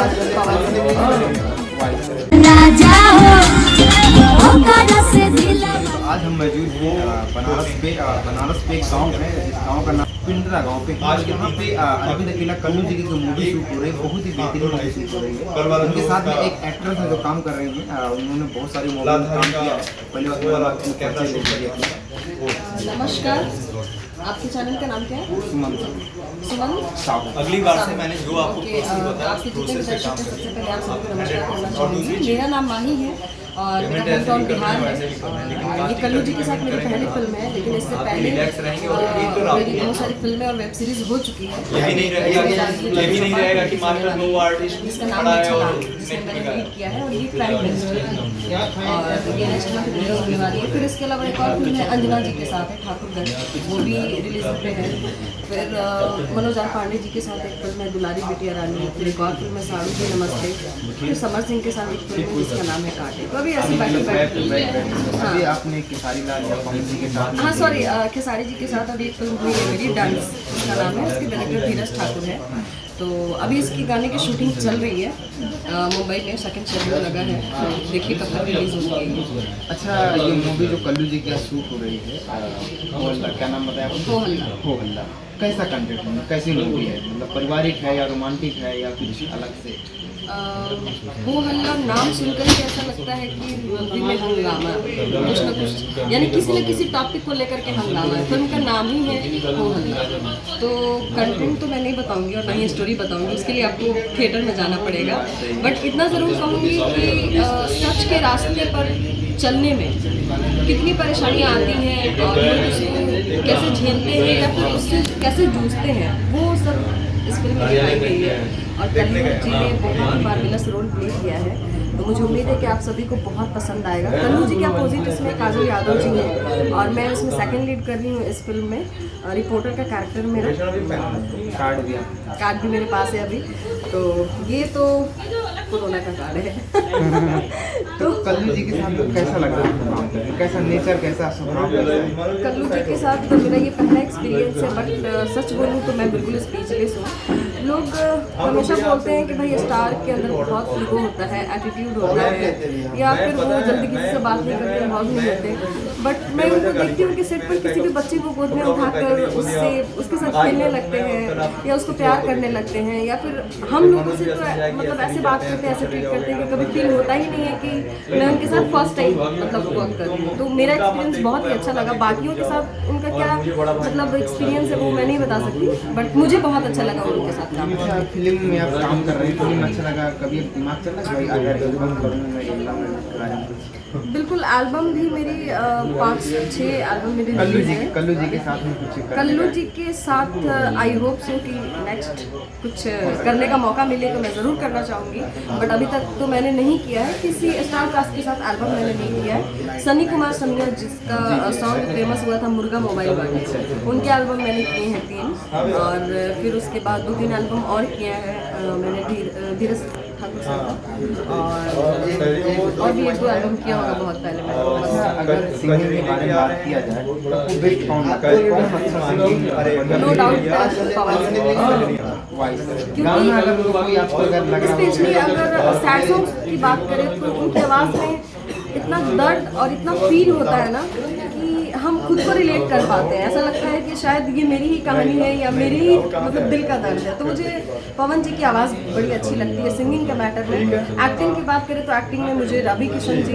आज हम मौजूद हैं बनारस पे एक गांव है, जिस गांव का नाम पिंडरा गांव पे। आज यहाँ पे अरविंद अकेला कल्लू जी की जो मूवी शूट हो रही है, बहुत ही बेहतरीन मूवी शूट हो रही है। उनके साथ में एक एक्ट्रेस है जो काम कर रही है, उन्होंने बहुत सारी मूवी में काम किया है। पहले नमस्कार, आपके चैनल का नाम क्या है? सुमन साहू। अगली बार से मैंने जो आपको आपके जितने भी दर्शक हैं सबसे पहले आप सबको नमस्कार करना चाहूँगी। मेरा नाम माही है और मेरा होम टाउन बिहार है। ये कल्लू जी के साथ मेरी पहली फिल्म है, लेकिन इससे पहले मेरी बहुत सारी फिल्में और वेब सीरीज हो चुकी है। ये भी नहीं रहेगा कि मात्र दो आर्टिस्ट जिसका नाम है जिसमें मैंने लीड किया है और ये क्राइम मिनिस्टर है और ये नेक्स्ट मंथ रिलीज होने वाली है। फिर इसके अलावा एक और फिल्म है अंजना जी के साथ है ठाकुरगढ़, वो भी रिलीज पे है। फिर मनोज आर पांडे जी के साथ एक फिल्म है दुलारी बिटिया रानी। फिर एक और फिल्म है साड़ू जी नमस्ते। फिर समर सिंह के साथ एक फिल्म है जिसका नाम है कांटे। तो अभी ऐसी अभी आपने खेसारी लाल या पवन जी के साथ, हाँ सॉरी, खेसारी जी के साथ अभी एक फिल्म हुई है मेरी डांस, इसका नाम है, इसके डायरेक्टर धीरज ठाकुर है। तो अभी इसकी गाने की शूटिंग चल रही है मुंबई में, सेकंड शेड्यूल लगा है, तो देखिए कब तक रिलीज होगी। अच्छा, ये मूवी जो कल्लू जी की शूट हो रही है, क्या नाम बताया? हो हल्ला। कैसा कंटेंट है, कैसी मूवी है? मतलब पारिवारिक है या रोमांटिक है या कुछ अलग से? वो हल्ला नाम सुनकर ही ऐसा लगता है कि मूवी में हंगामा कुछ ना कुछ, यानी किसी न किसी टॉपिक को लेकर के हंगामा है। फिल्म का नाम ही है वो हल्ला। तो कंटेंट तो मैं नहीं बताऊंगी और ना ही स्टोरी बताऊंगी, उसके लिए आपको थिएटर में जाना पड़ेगा। बट इतना ज़रूर कहूँगी कि सच के रास्ते पर चलने में कितनी परेशानियाँ आती हैं और लोग उसको कैसे झेलते हैं या फिर उससे कैसे जूझते हैं, वो सब इस फिल्म में दिखाई गई है। और कल्लू जी ने बहुत मार्वेलस रोल प्ले किया है, तो मुझे उम्मीद है कि आप सभी को बहुत पसंद आएगा। कल्लू जी के अपोजिट इसमें काजल यादव जी हैं और मैं इसमें सेकंड लीड कर रही हूँ इस फिल्म में। रिपोर्टर का कैरेक्टर मेरा कार्ड भी मेरे पास है अभी, तो ये तो कोरोना का कार्ड है। तो कल्लू जी के साथ कैसा लगा? कैसा नेचर, कैसा स्वभाव? कल्लू जी के साथ तो मेरा ये पहला एक्सपीरियंस है, बट सच बोलूँ तो मैं बिल्कुल स्पीचलेस हूँ। लोग हमेशा बोलते हैं कि भाई स्टार के अंदर बहुत ईगो होता है, एटीट्यूड होता है, या फिर वो जल्दी किसी से बात नहीं करते, इन्वॉल्व नहीं होते। बट मैं उनको देखती हूँ कि सेट पर किसी भी बच्चे को गोद में उठाकर उसके साथ खेलने लगते हैं या उसको प्यार करने लगते हैं, या फिर हम लोगों से तो मतलब ऐसे बात करते हैं, ऐसे ट्रीट करते हैं कि कभी फील होता ही नहीं है कि मैं उनके साथ फर्स्ट टाइम मतलब वर्क कर रही हूँ। तो मेरा एक्सपीरियंस बहुत ही अच्छा लगा। बाकियों के साथ उनका क्या मतलब एक्सपीरियंस है वो मैं नहीं बता सकती, बट मुझे बहुत अच्छा लगा उनके साथ काम करना। फिल्म में आप काम कर रहे हैं, फिल्म अच्छा लगा, कभी दिमाग चला कि अगर एल्बम करूँ मैं? बिल्कुल, एल्बम भी मेरी 5-6 एल्बम मेरी कल्लू जी के साथ में कुछ कल्लू जी के साथ आई होप सो कि नेक्स्ट कुछ करने का मौका मिले तो मैं ज़रूर करना चाहूँगी। बट अभी तक तो मैंने नहीं किया है, किसी स्टार कास्ट के साथ एल्बम मैंने नहीं किया है। सनी कुमार संगर जिसका सॉन्ग फेमस हुआ था मुर्गा मोबाइल वाले, उनके एल्बम मैंने किए हैं 3, और फिर उसके बाद 2-3 एल्बम और किया है मैंने धीरज ठाकुर साहब का, और भी 1-2 एल्बम किया होगा बहुत पहले मैंने। अगर सिंगिंग के बारे में बात किया जाए तो बेस्ट कौन लगता है? कौन अच्छा सिंगिंग? नो डाउट पवन क्योंकि अगर कोई आपको अगर लग रहा हो, स्पेशली अगर सैड सॉन्ग्स की बात करें तो उनकी आवाज़ में इतना दर्द और इतना फील होता है ना कि हम खुद को रिलेट कर पाते हैं। ऐसा लगता है कि शायद ये मेरी ही कहानी है या मेरी ही मतलब दिल का दर्द है। तो मुझे पवन जी की आवाज़ बड़ी अच्छी लगती है सिंगिंग के मैटर में। एक्टिंग की बात करें तो एक्टिंग में मुझे रवि किशन जी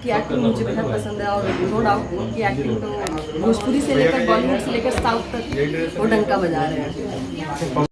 की एक्टिंग मुझे बेहद पसंद है, और नो डाउट उनकी एक्टिंग तो भोजपुरी से लेकर बॉलीवुड से लेकर साउथ तक वो डंका बजा रहे हैं।